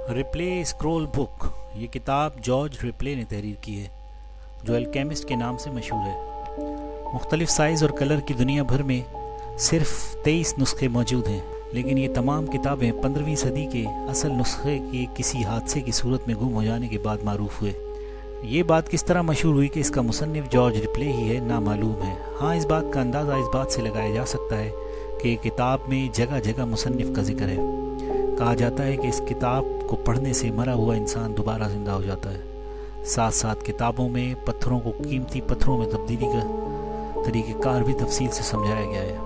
Replay scroll book ये किताब George replay ने तहरीर की है, जो अल्केमिस्ट के नाम से मशहूर है। मुख्तलिफ साइज़ और कलर की दुनिया भर में सिर्फ 23 नुस्खे मौजूद हैं, लेकिन ये तमाम किताबें 15वीं सदी के असल नुस्खे के किसी हादसे की सूरत में गुम हो जाने के बाद मारूफ हुए। ये बात किस तरह मशहूर हुई कि इसका मुसन्निफ जॉर्ज रिप्ले ही है, नामालूम है। हाँ, इस बात का अंदाज़ा इस बात से लगाया जा सकता है कि किताब में जगह जगह मुसन्निफ का जिक्र है। कहा जाता है कि इस किताब को पढ़ने से मरा हुआ इंसान दोबारा ज़िंदा हो जाता है। साथ साथ किताबों में पत्थरों को कीमती पत्थरों में तब्दीली का तरीक़ेकार भी तफसील से समझाया गया है।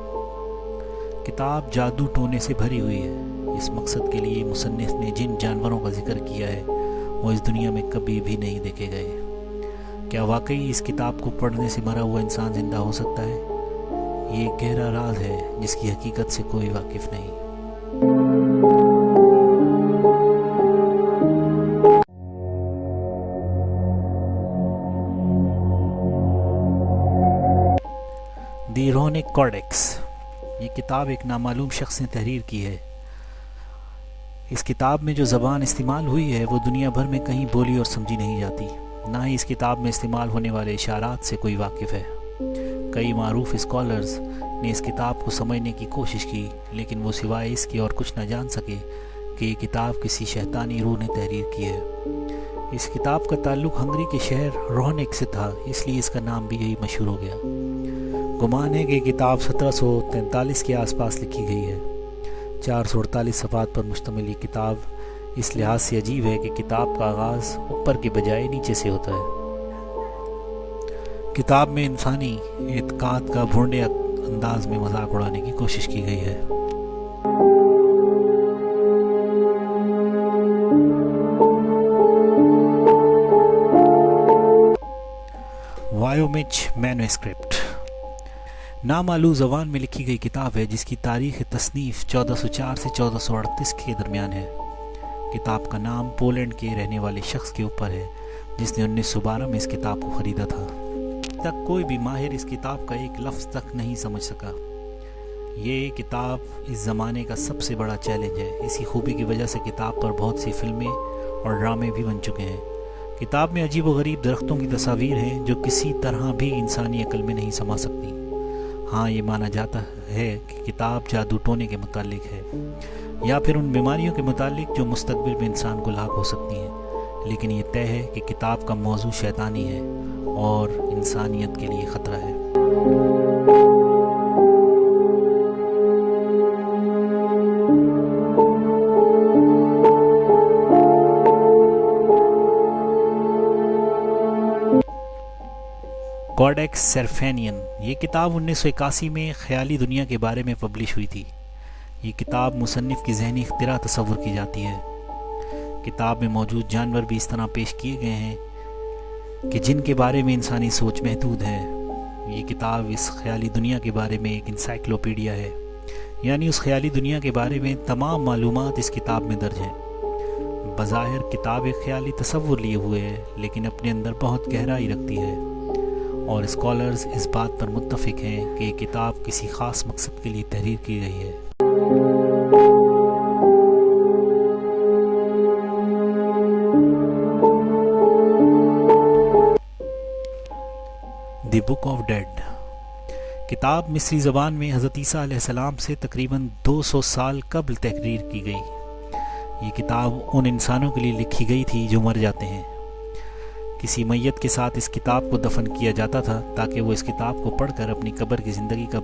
किताब जादू टोने से भरी हुई है। इस मकसद के लिए मुसन्निफ ने जिन जानवरों का जिक्र किया है वो इस दुनिया में कभी भी नहीं देखे गए। क्या वाकई इस किताब को पढ़ने से मरा हुआ इंसान ज़िंदा हो सकता है? ये एक गहरा राज है जिसकी हकीकत से कोई वाकिफ़ नहीं। दी रूनिक कोडेक्स ये किताब एक नामालूम शख्स ने तहरीर की है। इस किताब में जो ज़बान इस्तेमाल हुई है वो दुनिया भर में कहीं बोली और समझी नहीं जाती। ना ही इस किताब में इस्तेमाल होने वाले इशारात से कोई वाकिफ़ है। कई मारूफ स्कॉलर्स ने इस किताब को समझने की कोशिश की, लेकिन वो सिवाय इसके और कुछ न जान सके कि ये किताब किसी शैतानी रूह ने तहरीर की है। इस किताब का ताल्लुक़ हंगरी के शहर रोहनिक से था, इसलिए इसका नाम भी यही मशहूर हो गया। गुमान है कि किताब 1743 के आसपास लिखी गई है। 448 सफ़ात पर मुश्तमिल ये किताब इस लिहाज से अजीब है कि किताब का आगाज़ ऊपर के बजाय नीचे से होता है। किताब में इंसानी एतकाद का भोंडे अंदाज में मजाक उड़ाने की कोशिश की गई है। वायोमिच मैन्युस्क्रिप्ट नामालूम ज़बान में लिखी गई किताब है जिसकी तारीख़ तसनीफ़ 1404 से 1438 के दरमियान है। किताब का नाम पोलैंड के रहने वाले शख्स के ऊपर है जिसने 1912 में इस किताब को ख़रीदा था। तक कोई भी माहिर इस किताब का एक लफ्ज़ तक नहीं समझ सका। ये किताब इस ज़माने का सबसे बड़ा चैलेंज है। इसी खूबी की वजह से किताब पर बहुत सी फिल्में और ड्रामे भी बन चुके हैं। किताब में अजीब व गरीब दरख्तों की तस्वीर हैं जो किसी तरह भी इंसानी अक्ल में नहीं समा सकती। हाँ, ये माना जाता है कि किताब जादू टोने के मुतालिक है या फिर उन बीमारियों के मुतालिक जो मुस्तकबिल में इंसान को लाक हो सकती हैं, लेकिन ये तय है कि किताब का मौजू शैतानी है और इंसानियत के लिए ख़तरा है। कोडेक्स सर्फेनियन ये किताब 1981 में ख्याली दुनिया के बारे में पब्लिश हुई थी। ये किताब मुसन्निफ की ज़हनी इख्तिरा तस्वुर की जाती है। किताब में मौजूद जानवर भी इस तरह पेश किए गए हैं कि जिनके बारे में इंसानी सोच महदूद है। ये किताब इस ख्याली दुनिया के बारे में एक इंसाइक्लोपीडिया है, यानी उस ख्याली दुनिया के बारे में तमाम मालूमात इस किताब में दर्ज हैं। बज़ाहिर किताब एक ख्याली तस्वुर लिए हुए है, लेकिन अपने अंदर बहुत गहराई रखती है और स्कॉलर्स इस बात पर मुत्तफिक हैं कि ये किताब किसी ख़ास मकसद के लिए तहरीर की गई है। द बुक ऑफ डेड किताब मिस्री ज़बान में हज़रत ईसा अलैहिस्सलाम से तकरीबन 200 साल कबल तहरीर की गई। ये किताब उन इंसानों के लिए लिखी गई थी जो मर जाते हैं। किसी मैयत के साथ इस किताब को दफन किया जाता था ताकि वो इस किताब को पढ़कर अपनी कब्र की ज़िंदगी का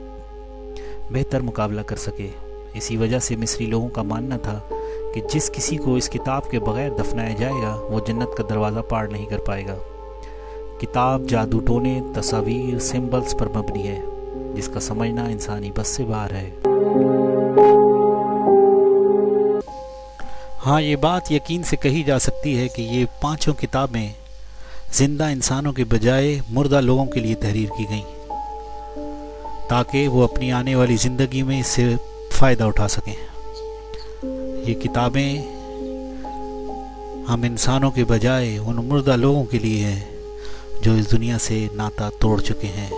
बेहतर मुकाबला कर सके। इसी वजह से मिस्री लोगों का मानना था कि जिस किसी को इस किताब के बगैर दफनाया जाएगा वो जन्नत का दरवाज़ा पार नहीं कर पाएगा। किताब जादू टोने, तस्वीर, सिंबल्स पर मबनी है जिसका समझना इंसानी बस से बाहर है। हाँ, ये बात यकीन से कही जा सकती है कि ये पांचों किताबें जिंदा इंसानों के बजाय मुर्दा लोगों के लिए तहरीर की गई ताकि वो अपनी आने वाली ज़िंदगी में इससे फ़ायदा उठा सकें। ये किताबें हम इंसानों के बजाय उन मुर्दा लोगों के लिए हैं जो इस दुनिया से नाता तोड़ चुके हैं।